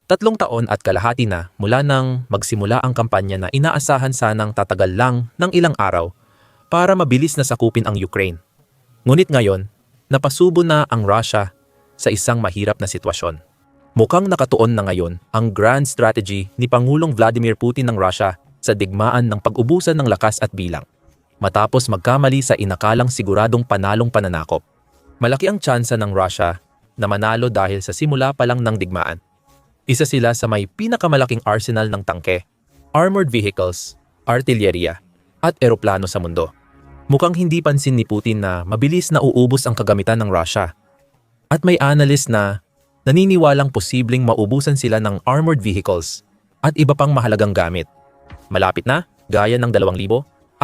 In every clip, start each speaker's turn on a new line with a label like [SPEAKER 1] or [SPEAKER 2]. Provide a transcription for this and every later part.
[SPEAKER 1] 3 taon at kalahati na mula nang magsimula ang kampanya na inaasahan sanang tatagal lang ng ilang araw para mabilis na sakupin ang Ukraine. Ngunit ngayon, napasubo na ang Russia sa isang mahirap na sitwasyon. Mukhang nakatuon na ngayon ang grand strategy ni Pangulong Vladimir Putin ng Russia sa digmaan ng pag-ubusan ng lakas at bilang. Matapos magkamali sa inakalang siguradong panalong pananakop. Malaki ang tsansa ng Russia na manalo dahil sa simula pa lang ng digmaan. Isa sila sa may pinakamalaking arsenal ng tangke, armored vehicles, artilleria, at eroplano sa mundo. Mukhang hindi pansin ni Putin na mabilis na uubos ang kagamitan ng Russia. At may analyst na naniniwalang posibleng maubusan sila ng armored vehicles at iba pang mahalagang gamit. Malapit na, gaya ng 2026.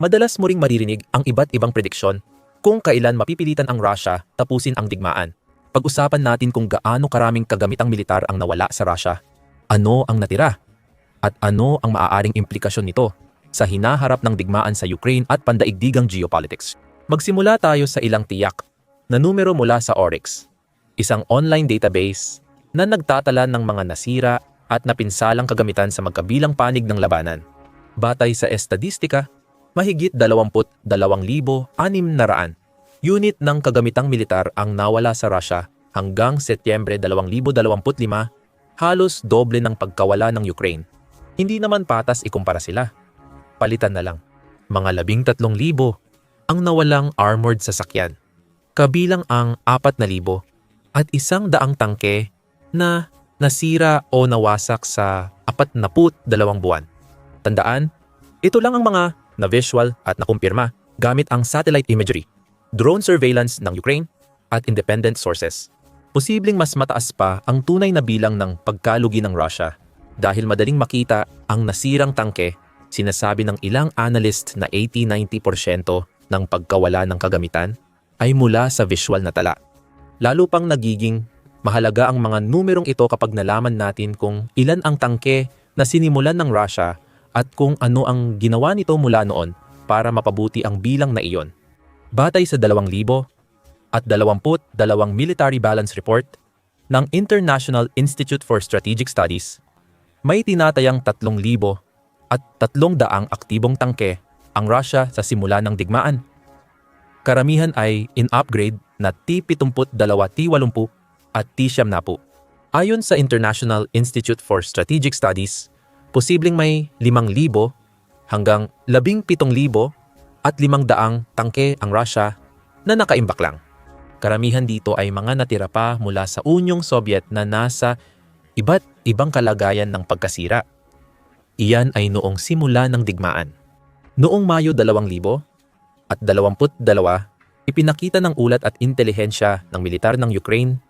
[SPEAKER 1] Madalas mo ring maririnig ang iba't ibang prediksyon kung kailan mapipilitan ang Russia tapusin ang digmaan. Pag-usapan natin kung gaano karaming kagamitang militar ang nawala sa Russia, ano ang natira, at ano ang maaaring implikasyon nito sa hinaharap ng digmaan sa Ukraine at pandaigdigang geopolitics. Magsimula tayo sa ilang tiyak na numero mula sa Oryx, isang online database na nagtatala ng mga nasira at napinsalang kagamitan sa magkabilang panig ng labanan. Batay sa estadistika, mahigit 22,600 unit ng kagamitang militar ang nawala sa Russia hanggang Setyembre 2025, halos doble ng pagkawala ng Ukraine. Hindi naman patas ikumpara sila. Palitan na lang. Mga 13,000 ang nawalang armored sasakyan, kabilang ang 4,000 at 100 tangke na nasira o nawasak sa 42 buwan. Tandaan, ito lang ang mga na-visual at nakumpirma gamit ang satellite imagery, drone surveillance ng Ukraine at independent sources. Posibleng mas mataas pa ang tunay na bilang ng pagkalugi ng Russia dahil madaling makita ang nasirang tangke. Sinasabi ng ilang analyst na 80-90% ng pagkawala ng kagamitan ay mula sa visual na tala. Lalo pang nagiging mahalaga ang mga numerong ito kapag nalaman natin kung ilan ang tangke na sinimulan ng Russia at kung ano ang ginawa nito mula noon para mapabuti ang bilang na iyon. Batay sa 2022 Military Balance Report ng International Institute for Strategic Studies, may tinatayang 3,000 at 300 aktibong tangke ang Russia sa simula ng digmaan. Karamihan ay in-upgrade na T-72, T-80 at T-90. Ayon sa International Institute for Strategic Studies, posibleng may 5,000 hanggang 17,000 at 500 tangke ang Russia na nakaimbak lang. Karamihan dito ay mga natira pa mula sa Unyong Soviet na nasa iba't ibang kalagayan ng pagkasira. Iyan ay noong simula ng digmaan. Noong Mayo 2022, ipinakita ng ulat at intelihensya ng militar ng Ukraine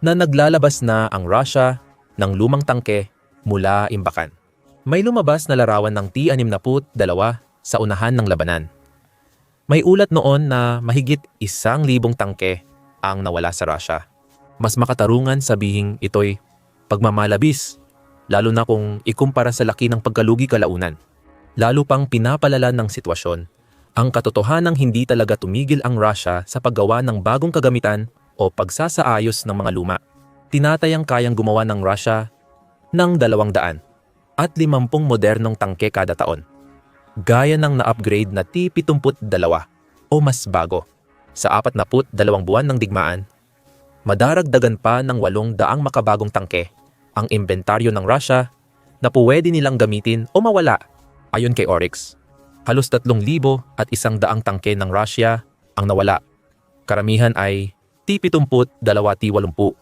[SPEAKER 1] na naglalabas na ang Russia ng lumang tangke mula imbakan. May lumabas na larawan ng T-62 sa unahan ng labanan. May ulat noon na mahigit 1,000 tangke ang nawala sa Russia. Mas makatarungan sabihing ito'y pagmamalabis, lalo na kung ikumpara sa laki ng pagkalugi kalaunan. Lalo pang pinapalala ng sitwasyon ang katotohanang hindi talaga tumigil ang Russia sa paggawa ng bagong kagamitan o pagsasaayos ng mga luma. Tinatayang kayang gumawa ng Russia ng 200 at 50 modernong tangke kada taon, gaya ng na-upgrade na T-72 o mas bago. Sa 42 buwan ng digmaan, madaragdagan pa ng 800 makabagong tangke ang inventaryo ng Russia na pwede nilang gamitin o mawala. Ayon kay Oryx, halos 3,000 at 100 tangke ng Russia ang nawala. Karamihan ay T-70, T-80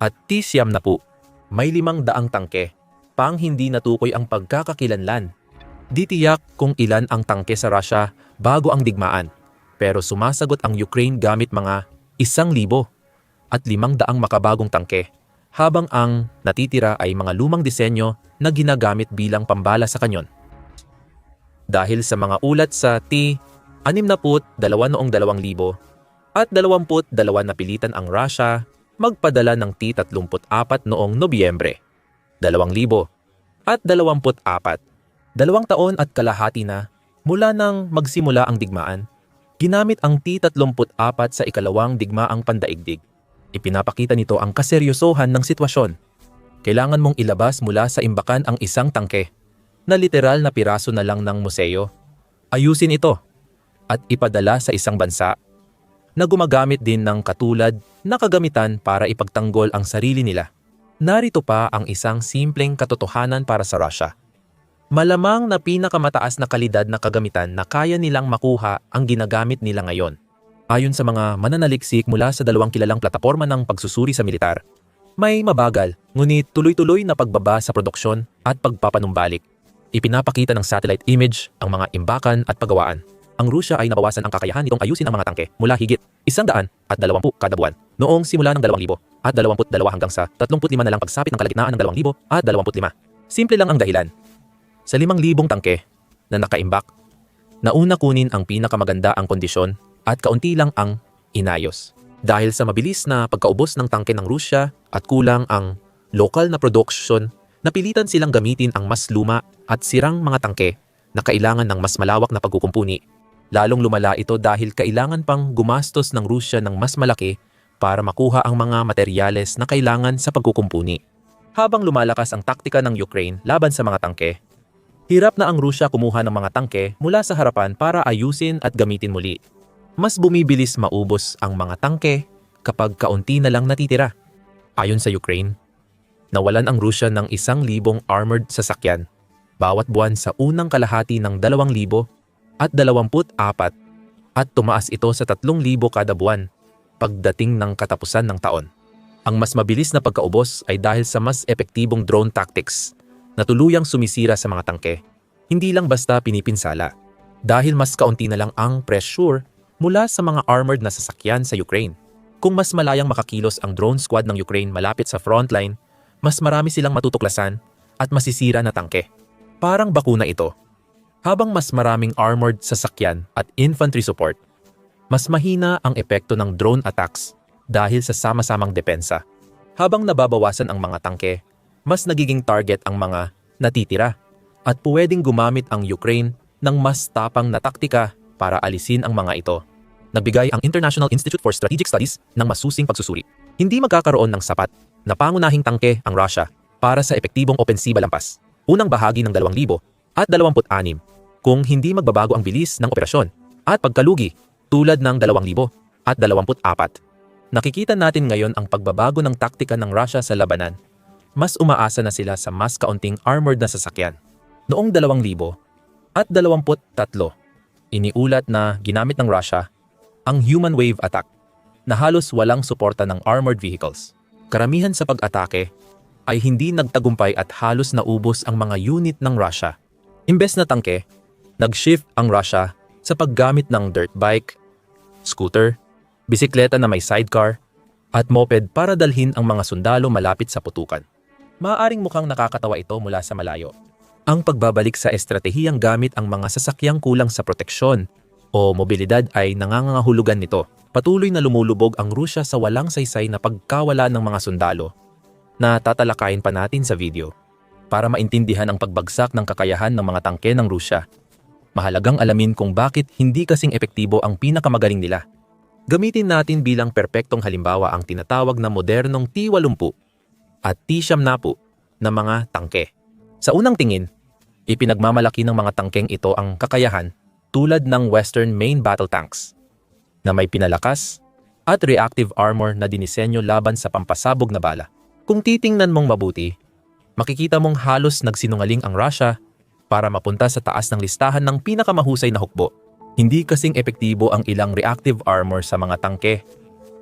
[SPEAKER 1] at T-90. May 500 tangke pang hindi natukoy ang pagkakakilanlan. Di tiyak kung ilan ang tangke sa Russia bago ang digmaan, pero sumasagot ang Ukraine gamit mga 1,000 at 500 makabagong tangke, habang ang natitira ay mga lumang disenyo na ginagamit bilang pambala sa kanyon. Dahil sa mga ulat sa T-62 noong 2000 at 22 napilitan ang Russia magpadala ng T-34 noong Nobyembre 2000 at 24. 2 taon at kalahati na mula nang magsimula ang digmaan, ginamit ang T-34 sa ikalawang digmaang pandaigdig. Ipinapakita nito ang kaseryosohan ng sitwasyon. Kailangan mong ilabas mula sa imbakan ang isang tangke na literal na piraso na lang ng museo. Ayusin ito at ipadala sa isang bansa na gumagamit din ng katulad na kagamitan para ipagtanggol ang sarili nila. Narito pa ang isang simpleng katotohanan para sa Russia. Malamang na pinakamataas na kalidad na kagamitan na kaya nilang makuha ang ginagamit nila ngayon. Ayon sa mga mananaliksik mula sa dalawang kilalang plataporma ng pagsusuri sa militar, may mabagal ngunit tuloy-tuloy na pagbaba sa produksyon at pagpapanumbalik. Ipinapakita ng satellite image ang mga imbakan at paggawaan. Ang Rusya ay nabawasan ang kakayahan nitong ayusin ang mga tangke mula higit 120 kada buwan noong simula ng 2022 hanggang sa 35 na lang pagsapit ng kalagitnaan ng 2025. Simple lang ang dahilan. Sa 5,000 tangke na nakaimbak, nauna kunin ang pinakamaganda ang kondisyon at kaunti lang ang inayos. Dahil sa mabilis na pagkaubos ng tangke ng Rusya at kulang ang lokal na production, napilitan silang gamitin ang mas luma at sirang mga tangke na kailangan ng mas malawak na pagkukumpuni. Lalong lumala ito dahil kailangan pang gumastos ng Rusya ng mas malaki para makuha ang mga materyales na kailangan sa pagkukumpuni. Habang lumalakas ang taktika ng Ukraine laban sa mga tangke, hirap na ang Rusya kumuha ng mga tangke mula sa harapan para ayusin at gamitin muli. Mas bumibilis maubos ang mga tangke kapag kaunti na lang natitira. Ayon sa Ukraine, nawalan ang Rusya ng 1,000 armored sasakyan bawat buwan sa unang kalahati ng 2,024 at tumaas ito sa 3,000 kada buwan pagdating ng katapusan ng taon. Ang mas mabilis na pagkaubos ay dahil sa mas epektibong drone tactics na tuluyang sumisira sa mga tangke, hindi lang basta pinipinsala. Dahil mas kaunti na lang ang pressure mula sa mga armored na sasakyan sa Ukraine. Kung mas malayang makakilos ang drone squad ng Ukraine malapit sa frontline, mas marami silang matutuklasan at masisira na tangke. Parang bakuna ito. Habang mas maraming armored sasakyan at infantry support, mas mahina ang epekto ng drone attacks dahil sa sama-samang depensa. Habang nababawasan ang mga tangke, mas nagiging target ang mga natitira at pwedeng gumamit ang Ukraine ng mas tapang na taktika para alisin ang mga ito. Nagbigay ang International Institute for Strategic Studies ng masusing pagsusuri. Hindi magkakaroon ng sapat na pangunahing tangke ang Russia para sa epektibong opensiba lampas. Unang bahagi ng 2026 kung hindi magbabago ang bilis ng operasyon at pagkalugi tulad ng 2024. Nakikita natin ngayon ang pagbabago ng taktika ng Russia sa labanan. Mas umaasa na sila sa mas kaunting armored na sasakyan. Noong 2023, iniulat na ginamit ng Russia ang human wave attack na halos walang suporta ng armored vehicles. Karamihan sa pag-atake ay hindi nagtagumpay at halos naubos ang mga unit ng Russia. Imbes na tangke, nag-shift ang Russia sa paggamit ng dirt bike, scooter, bisikleta na may sidecar, at moped para dalhin ang mga sundalo malapit sa putukan. Maaaring mukhang nakakatawa ito mula sa malayo. Ang pagbabalik sa estratehiyang gamit ang mga sasakyang kulang sa proteksyon o mobilidad ay nangangahulugan nito. Patuloy na lumulubog ang Rusya sa walang saysay na pagkawala ng mga sundalo na tatalakayin pa natin sa video. Para maintindihan ang pagbagsak ng kakayahan ng mga tangke ng Rusya, mahalagang alamin kung bakit hindi kasing epektibo ang pinakamagaling nila. Gamitin natin bilang perpektong halimbawa ang tinatawag na modernong T-80 at T-70 na mga tangke. Sa unang tingin, ipinagmamalaki ng mga tangkeng ito ang kakayahan tulad ng Western Main Battle Tanks na may pinalakas at reactive armor na dinisenyo laban sa pampasabog na bala. Kung titingnan mong mabuti, makikita mong halos nagsinungaling ang Russia para mapunta sa taas ng listahan ng pinakamahusay na hukbo. Hindi kasing epektibo ang ilang reactive armor sa mga tangke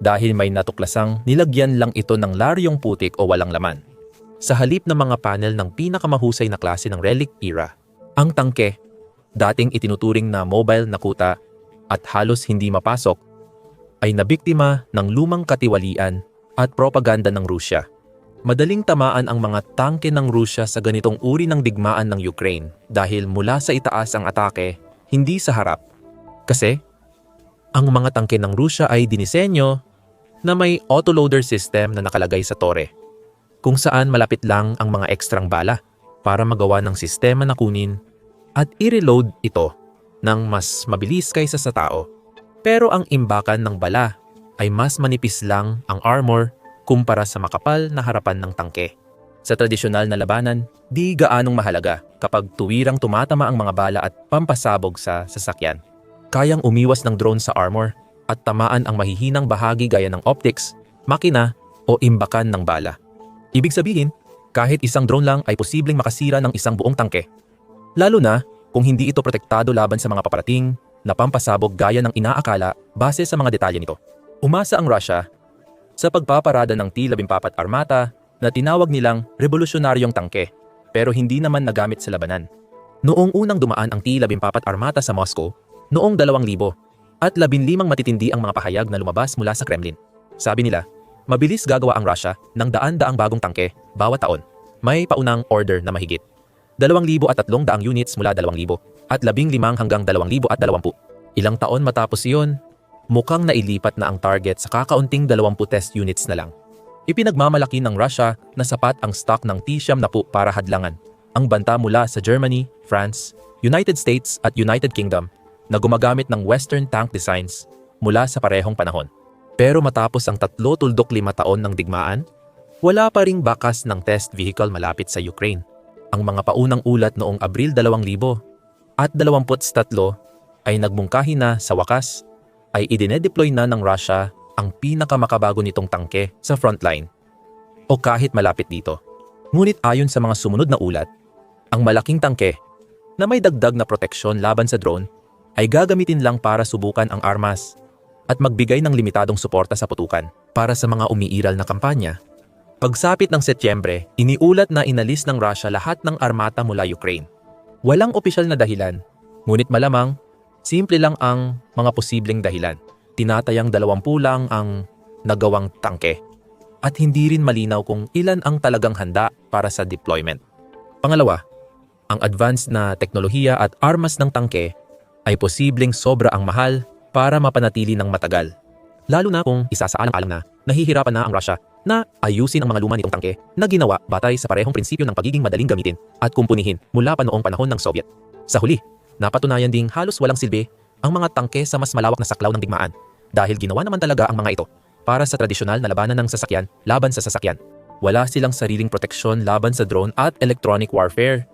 [SPEAKER 1] dahil may natuklasang nilagyan lang ito ng laryong putik o walang laman. Sa halip ng mga panel ng pinakamahusay na klase ng relic era, ang tangke, dating itinuturing na mobile na kuta at halos hindi mapasok, ay nabiktima ng lumang katiwalian at propaganda ng Rusya. Madaling tamaan ang mga tangke ng Rusya sa ganitong uri ng digmaan ng Ukraine dahil mula sa itaas ang atake, hindi sa harap. Kasi, ang mga tangke ng Rusya ay dinisenyo na may autoloader system na nakalagay sa tore, kung saan malapit lang ang mga ekstrang bala para magawa ng sistema na kunin at i-reload ito ng mas mabilis kaysa sa tao. Pero ang imbakan ng bala ay mas manipis lang ang armor kumpara sa makapal na harapan ng tangke. Sa tradisyonal na labanan, di gaanong mahalaga kapag tuwirang tumatama ang mga bala at pampasabog sa sasakyan. Kayang umiwas ng drone sa armor at tamaan ang mahihinang bahagi gaya ng optics, makina o imbakan ng bala. Ibig sabihin, kahit isang drone lang ay posibleng makasira ng isang buong tangke. Lalo na kung hindi ito protektado laban sa mga paparating na pampasabog gaya ng inaakala base sa mga detalye nito. Umasa ang Russia sa pagpaparada ng T-14 Armata na tinawag nilang revolusyonaryong tangke pero hindi naman nagamit sa labanan. Noong unang dumaan ang T-14 Armata sa Moscow noong 2000 at 15 matitindi ang mga pahayag na lumabas mula sa Kremlin. Sabi nila, mabilis gagawa ang Russia ng daan-daang bagong tangke bawat taon. May paunang order na mahigit 2,300 units mula 2,000 at 15 hanggang 2,020. Ilang taon matapos iyon, mukhang nailipat na ang target sa kakaunting 20 test units na lang. Ipinagmamalaki ng Russia na sapat ang stock ng T-70 para hadlangan ang banta mula sa Germany, France, United States at United Kingdom na gumagamit ng Western tank designs mula sa parehong panahon. Pero matapos ang 3-5 taon ng digmaan, wala pa ring bakas ng test vehicle malapit sa Ukraine. Ang mga paunang ulat noong Abril 2000 at 23 ay nagmungkahi na sa wakas ay idinedeploy na ng Russia ang pinakamakabago nitong tangke sa frontline o kahit malapit dito. Ngunit ayon sa mga sumunod na ulat, ang malaking tangke na may dagdag na proteksyon laban sa drone ay gagamitin lang para subukan ang armas at magbigay ng limitadong suporta sa putukan para sa mga umiiral na kampanya. Pagsapit ng Setyembre, iniulat na inalis ng Russia lahat ng armata mula Ukraine. Walang opisyal na dahilan, ngunit malamang simple lang ang mga posibleng dahilan. Tinatayang 20 lang ang nagawang tangke at hindi rin malinaw kung ilan ang talagang handa para sa deployment. Pangalawa, ang advanced na teknolohiya at armas ng tangke ay posibleng sobra ang mahal para mapanatili ng matagal. Lalo na kung isasaalang-alang na nahihirapan na ang Russia na ayusin ang mga luma nitong tangke na ginawa batay sa parehong prinsipyo ng pagiging madaling gamitin at kumpunihin mula pa noong panahon ng Soviet. Sa huli, napatunayan ding halos walang silbi ang mga tangke sa mas malawak na saklaw ng digmaan dahil ginawa naman talaga ang mga ito para sa tradisyonal na labanan ng sasakyan laban sa sasakyan. Wala silang sariling proteksyon laban sa drone at electronic warfare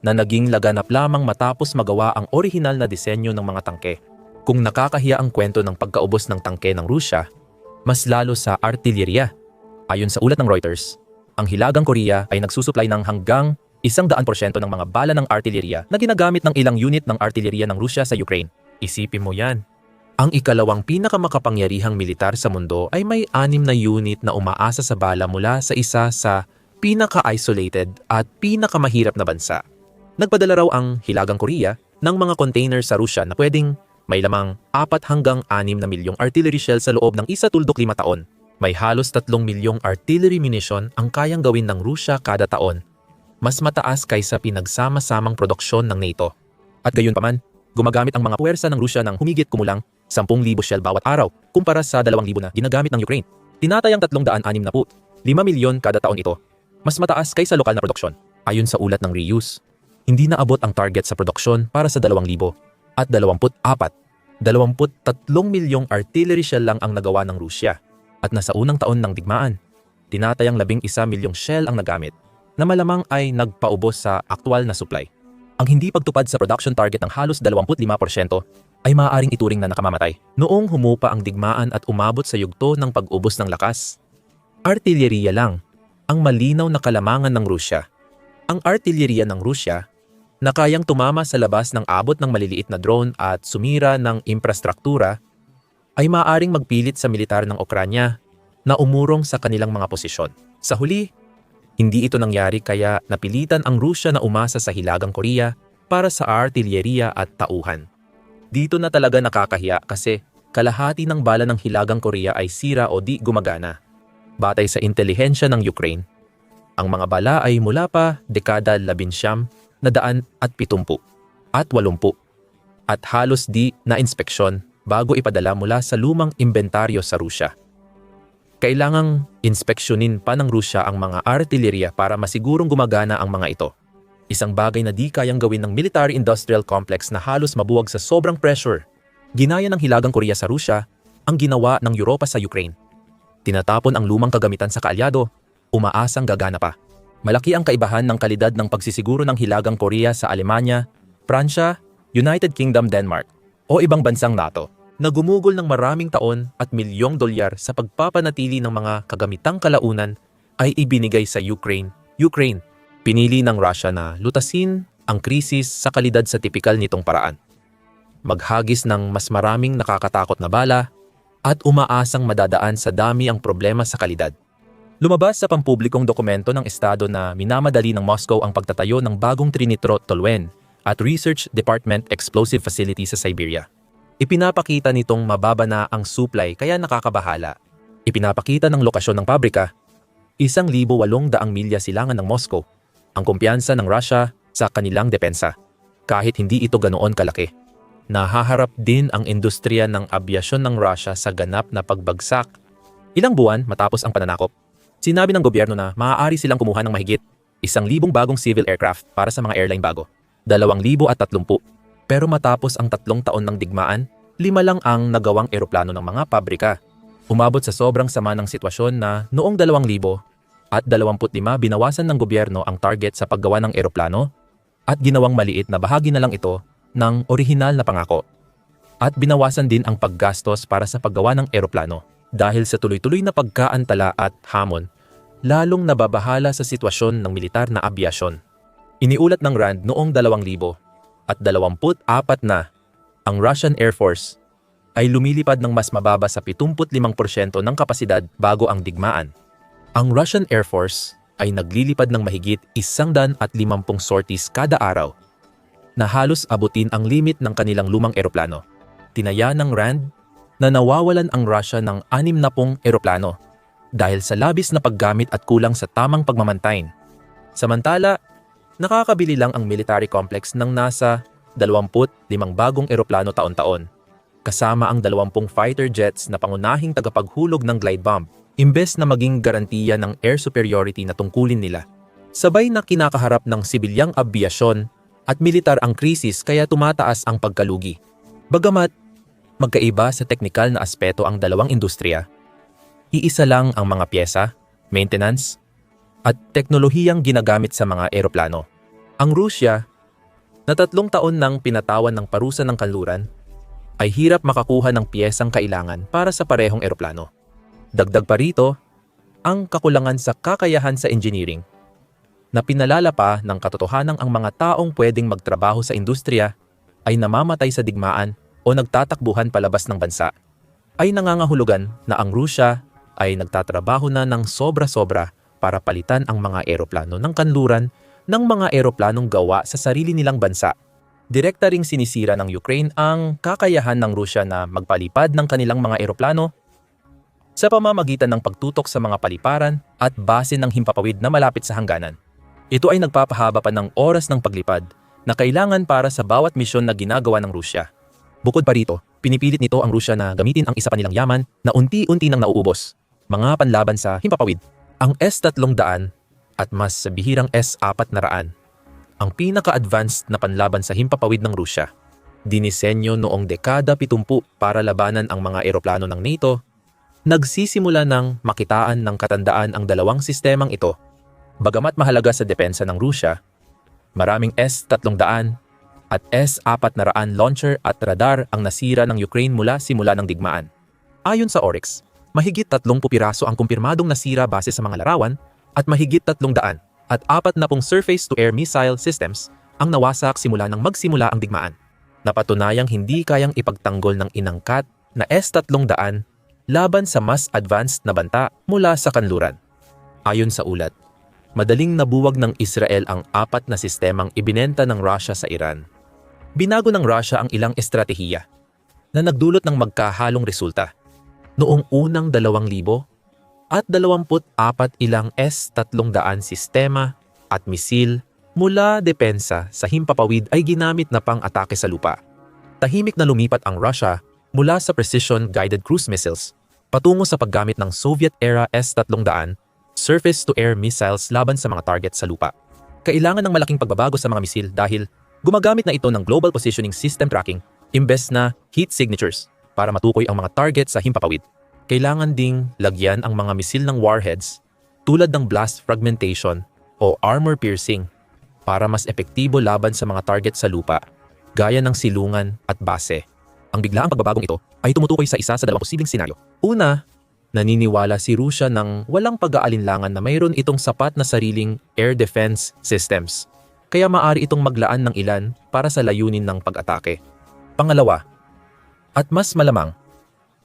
[SPEAKER 1] na naging laganap lamang matapos magawa ang orihinal na disenyo ng mga tangke. Kung nakakahiya ang kwento ng pagkaubos ng tangke ng Rusya, mas lalo sa artilyeriya. Ayon sa ulat ng Reuters, ang Hilagang Korea ay nagsusupply ng hanggang 100% ng mga bala ng artilyeriya na ginagamit ng ilang unit ng artilyeriya ng Rusya sa Ukraine. Isipin mo yan. Ang ikalawang pinakamakapangyarihang militar sa mundo ay may 6 na unit na umaasa sa bala mula sa isa sa pinaka-isolated at pinakamahirap na bansa. Nagpadala raw ang Hilagang Korea ng mga container sa Rusya na pwedeng may lamang 4 hanggang 6 na milyong artillery shell sa loob ng 1-5 taon. May halos 3 milyong artillery munition ang kayang gawin ng Rusya kada taon. Mas mataas kaysa pinagsama-samang produksyon ng NATO. At gayunpaman, gumagamit ang mga puwersa ng Rusya ng humigit kumulang 10,000 shell bawat araw kumpara sa 2,000 na ginagamit ng Ukraine. Tinatayang 365 milyon kada taon ito. Mas mataas kaysa lokal na produksyon. Ayon sa ulat ng Reuse, hindi naabot ang target sa produksyon para sa 2,000 at 24. 23 milyong artillery shell lang ang nagawa ng Rusya. At nasa unang taon ng digmaan, tinatayang 11 milyong shell ang nagamit na malamang ay nagpaubos sa aktwal na supply. Ang hindi pagtupad sa production target ng halos 25% ay maaaring ituring na nakamamatay noong humupa ang digmaan at umabot sa yugto ng pag-ubos ng lakas. Artilyeriya lang ang malinaw na kalamangan ng Rusya. Ang artilyeriya ng Rusya na kayang tumama sa labas ng abot ng maliliit na drone at sumira ng infrastruktura ay maaaring magpilit sa militar ng Ukranya na umurong sa kanilang mga posisyon. Sa huli, hindi ito nangyari kaya napilitan ang Rusya na umasa sa Hilagang Korea para sa artilyeriya at tauhan. Dito na talaga nakakahiya kasi kalahati ng bala ng Hilagang Korea ay sira o di gumagana. Batay sa intelihensya ng Ukraine, ang mga bala ay mula pa dekada 1970 at 80 at halos di na inspeksyon bago ipadala mula sa lumang inventaryo sa Rusya. Kailangang inspeksyonin pa ng Rusya ang mga artilyeriya para masigurong gumagana ang mga ito. Isang bagay na di kayang gawin ng military-industrial complex na halos mabuwag sa sobrang pressure. Ginaya ng Hilagang Korea sa Rusya ang ginawa ng Europa sa Ukraine. Tinatapon ang lumang kagamitan sa kaalyado, umaasang gagana pa. Malaki ang kaibahan ng kalidad ng pagsisiguro ng Hilagang Korea sa Alemanya, Pransya, United Kingdom, Denmark o ibang bansang NATO na gumugol ng maraming taon at milyong dolyar sa pagpapanatili ng mga kagamitang kalaunan ay ibinigay sa Ukraine. Pinili ng Russia na lutasin ang krisis sa kalidad sa tipikal nitong paraan. Maghagis ng mas maraming nakakatakot na bala at umaasang madadaan sa dami ang problema sa kalidad. Lumabas sa pampublikong dokumento ng Estado na minamadali ng Moscow ang pagtatayo ng bagong Trinitrotoluene at Research Department Explosive Facility sa Siberia. Ipinapakita nitong mababa na ang supply kaya nakakabahala. Ipinapakita ng lokasyon ng pabrika, 1,800 milya silangan ng Moscow, ang kumpiyansa ng Russia sa kanilang depensa, kahit hindi ito ganoon kalaki. Nahaharap din ang industriya ng abyasyon ng Russia sa ganap na pagbagsak. Ilang buwan matapos ang pananakop, sinabi ng gobyerno na maaari silang kumuha ng mahigit 1,000 bagong civil aircraft para sa mga airline bago, 2,030. Pero matapos ang 3 taon ng digmaan, 5 lang ang nagawang eroplano ng mga pabrika. Umabot sa sobrang sama ng sitwasyon na noong 2025 binawasan ng gobyerno ang target sa paggawa ng eroplano at ginawang maliit na bahagi na lang ito ng orihinal na pangako. At binawasan din ang paggastos para sa paggawa ng eroplano dahil sa tuloy-tuloy na pagkaantala at hamon, lalong nababahala sa sitwasyon ng militar na abyasyon. Iniulat ng RAND noong 2024 na ang Russian Air Force ay lumilipad ng mas mababa sa 75% ng kapasidad bago ang digmaan. Ang Russian Air Force ay naglilipad ng mahigit 150 sorties kada araw na halos abutin ang limit ng kanilang lumang eroplano. Tinaya ng RAND na nawawalan ang Russia ng 60 eroplano dahil sa labis na paggamit at kulang sa tamang pagmamantain. Samantala, nakakabili lang ang military complex ng nasa 25 bagong eroplano taon-taon, kasama ang 20 fighter jets na pangunahing tagapaghulog ng glide bomb, imbes na maging garantiya ng air superiority na tungkulin nila. Sabay na kinakaharap ng sibilyang abyasyon at militar ang krisis kaya tumataas ang pagkalugi. Bagamat magkaiba sa teknikal na aspeto ang dalawang industriya, iisa lang ang mga pyesa, maintenance, at teknolohiyang ginagamit sa mga eroplano. Ang Rusya, na 3 taon nang pinatawan ng parusa ng kanluran, ay hirap makakuha ng piyesang kailangan para sa parehong eroplano. Dagdag pa rito, ang kakulangan sa kakayahan sa engineering, na pinalala pa ng katotohanang ang mga taong pwedeng magtrabaho sa industriya ay namamatay sa digmaan o nagtatakbuhan palabas ng bansa, ay nangangahulugan na ang Rusya ay nagtatrabaho na ng sobra-sobra para palitan ang mga eroplano ng kanluran ng mga eroplanong gawa sa sarili nilang bansa. Direkta ring sinisira ng Ukraine ang kakayahan ng Rusya na magpalipad ng kanilang mga eroplano sa pamamagitan ng pagtutok sa mga paliparan at base ng himpapawid na malapit sa hangganan. Ito ay nagpapahaba pa ng oras ng paglipad na kailangan para sa bawat misyon na ginagawa ng Rusya. Bukod pa rito, pinipilit nito ang Rusya na gamitin ang isa pa nilang yaman na unti-unti nang nauubos, mga panlaban sa himpapawid. Ang S-300 at mas sa bihirang S-400, ang pinaka-advanced na panlaban sa himpapawid ng Rusya. Dinisenyo noong dekada 70 para labanan ang mga eroplano ng NATO, nagsisimula ng makitaan ng katandaan ang dalawang sistemang ito. Bagamat mahalaga sa depensa ng Rusya, maraming S-300 at S-400 launcher at radar ang nasira ng Ukraine mula simula ng digmaan. Ayon sa Oryx, mahigit 30 piraso ang kumpirmadong nasira base sa mga larawan at mahigit 300 at 40 surface-to-air missile systems ang nawasak simula nang magsimula ang digmaan. Napatunayang hindi kayang ipagtanggol ng inangkat na S-300 laban sa mas advanced na banta mula sa kanluran. Ayon sa ulat, madaling nabuwag ng Israel ang 4 na sistemang ibinenta ng Russia sa Iran. Binago ng Russia ang ilang estratehiya na nagdulot ng magkahalong resulta. Noong unang 2,000 at 24 ilang S-300 sistema at misil mula depensa sa himpapawid ay ginamit na pang-atake sa lupa. Tahimik na lumipat ang Russia mula sa precision-guided cruise missiles patungo sa paggamit ng Soviet-era S-300 surface-to-air missiles laban sa mga target sa lupa. Kailangan ng malaking pagbabago sa mga misil dahil gumagamit na ito ng Global Positioning System Tracking imbes na heat signatures para matukoy ang mga target sa himpapawid. Kailangan ding lagyan ang mga misil ng warheads tulad ng blast fragmentation o o armor piercing para mas epektibo laban sa mga target sa lupa, gaya ng silungan at base. Ang biglaang pagbabagong ito ay tumutukoy sa isa sa dalawang posibleng senaryo. Una, naniniwala si Rusya ng walang pag-aalinlangan na mayroon itong sapat na sariling air defense systems, kaya maaari itong maglaan ng ilan para sa layunin ng pag-atake. Pangalawa, at mas malamang,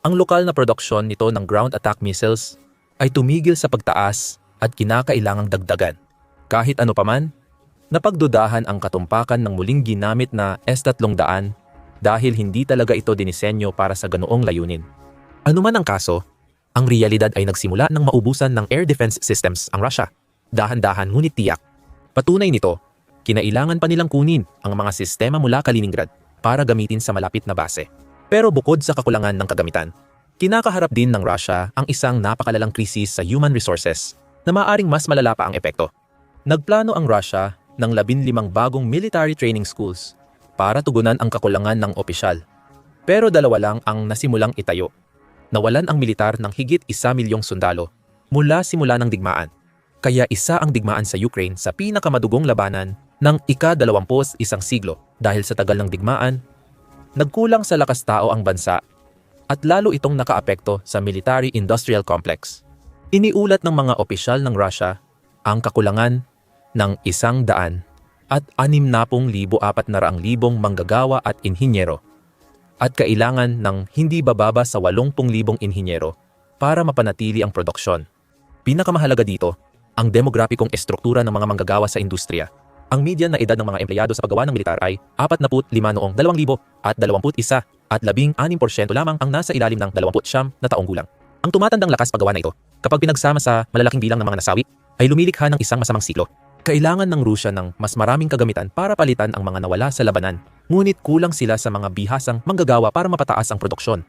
[SPEAKER 1] ang lokal na produksyon nito ng ground attack missiles ay tumigil sa pagtaas at kinakailangang dagdagan. Kahit ano paman, napagdudahan ang katumpakan ng muling ginamit na S-300 dahil hindi talaga ito dinisenyo para sa ganoong layunin. Ano man ang kaso, ang realidad ay nagsimula ng maubusan ng air defense systems ang Russia. Dahan-dahan ngunit tiyak. Patunay nito, kinailangan pa nilang kunin ang mga sistema mula Kaliningrad para gamitin sa malapit na base. Pero bukod sa kakulangan ng kagamitan, kinakaharap din ng Russia ang isang napakalalang krisis sa human resources na maaaring mas malala pa ang epekto. Nagplano ang Russia ng 15 bagong military training schools para tugunan ang kakulangan ng opisyal. Pero 2 lang ang nasimulang itayo. Nawalan ang militar ng higit 1 milyong sundalo mula simula ng digmaan. Kaya isa ang digmaan sa Ukraine sa pinakamadugong labanan ng ika-21 siglo. Dahil sa tagal ng digmaan, nagkulang sa lakas tao ang bansa at lalo itong nakaapekto sa military-industrial complex. Iniulat ng mga opisyal ng Russia ang kakulangan ng 100 at 60,400 manggagawa at inhinyero at kailangan ng hindi bababa sa 80,000 inhinyero para mapanatili ang produksyon. Pinakamahalaga dito, ang demograpikong estruktura ng mga manggagawa sa industriya. Ang median na edad ng mga empleyado sa paggawa ng militar ay 45 noong 2021 at 16% lamang ang nasa ilalim ng 29 na taong gulang. Ang tumatandang lakas paggawa na ito, kapag pinagsama sa malalaking bilang ng mga nasawi, ay lumilikha ng isang masamang siklo. Kailangan ng Rusya ng mas maraming kagamitan para palitan ang mga nawala sa labanan, ngunit kulang sila sa mga bihasang manggagawa para mapataas ang produksyon.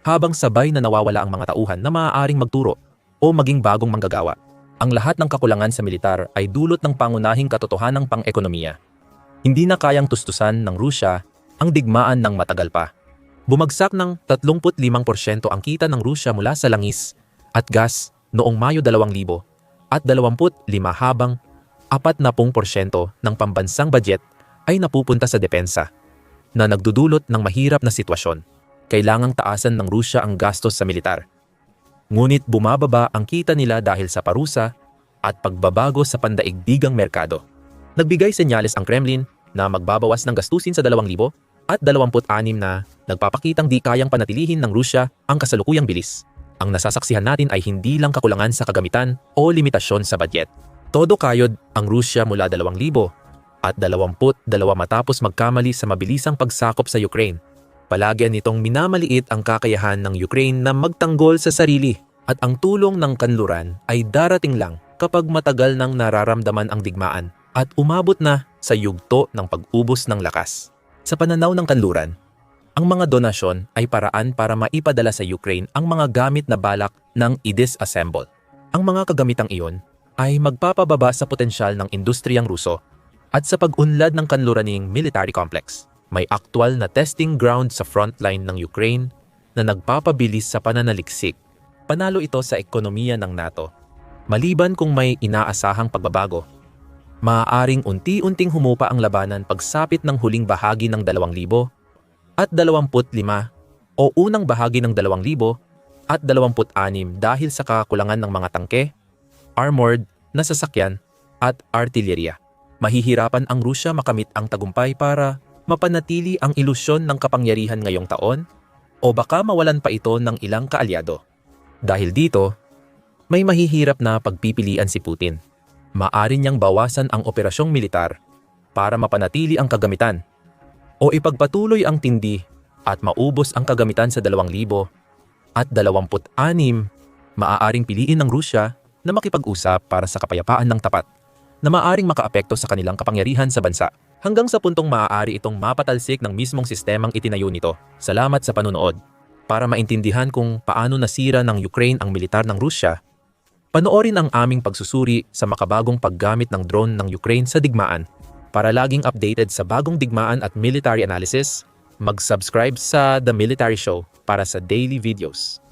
[SPEAKER 1] Habang sabay na nawawala ang mga tauhan na maaaring magturo o maging bagong manggagawa. Ang lahat ng kakulangan sa militar ay dulot ng pangunahing katotohanang pang-ekonomiya. Hindi na kayang tustusan ng Rusya ang digmaan ng matagal pa. Bumagsak ng 35% ang kita ng Rusya mula sa langis at gas noong Mayo 2000 at 25 habang 40% ng pambansang budget ay napupunta sa depensa na nagdudulot ng mahirap na sitwasyon. Kailangang taasan ng Rusya ang gastos sa militar. Ngunit bumababa ang kita nila dahil sa parusa at pagbabago sa pandaigdigang merkado. Nagbigay senyales ang Kremlin na magbabawas ng gastusin sa 2,000 at 26 na nagpapakitang di kayang panatilihin ng Rusya ang kasalukuyang bilis. Ang nasasaksihan natin ay hindi lang kakulangan sa kagamitan o limitasyon sa budget. Todo kayod ang Rusya mula 2,000 at 22 matapos magkamali sa mabilisang pagsakop sa Ukraine. Palagi nitong minamaliit ang kakayahan ng Ukraine na magtanggol sa sarili at ang tulong ng kanluran ay darating lang kapag matagal nang nararamdaman ang digmaan at umabot na sa yugto ng pag-ubos ng lakas. Sa pananaw ng kanluran, ang mga donasyon ay paraan para maipadala sa Ukraine ang mga gamit na balak ng i-disassemble. Ang mga kagamitang iyon ay magpapababa sa potensyal ng industriyang Ruso at sa pag-unlad ng kanluraning military complex. May aktwal na testing ground sa frontline ng Ukraine na nagpapabilis sa pananaliksik. Panalo ito sa ekonomiya ng NATO. Maliban kung may inaasahang pagbabago, maaaring unti-unting humupa ang labanan pagsapit ng huling bahagi ng 2,000 at 25 o unang bahagi ng 2,000 at 26 dahil sa kakulangan ng mga tangke, armored na sasakyan at artillerya. Mahihirapan ang Rusya makamit ang tagumpay para mapanatili ang ilusyon ng kapangyarihan ngayong taon o baka mawalan pa ito ng ilang kaalyado. Dahil dito, may mahihirap na pagpipilian si Putin. Maaari niyang bawasan ang operasyong militar para mapanatili ang kagamitan o ipagpatuloy ang tindi at maubos ang kagamitan sa 2,000 at 26. Maaaring piliin ng Rusya na makipag-usap para sa kapayapaan ng tapat na maaaring makaapekto sa kanilang kapangyarihan sa bansa. Hanggang sa puntong maaari itong mapatalsik ng mismong sistemang itinayo nito. Salamat sa panunood. Para maintindihan kung paano nasira ng Ukraine ang militar ng Rusya, panoorin ang aming pagsusuri sa makabagong paggamit ng drone ng Ukraine sa digmaan. Para laging updated sa bagong digmaan at military analysis, mag-subscribe sa The Military Show para sa daily videos.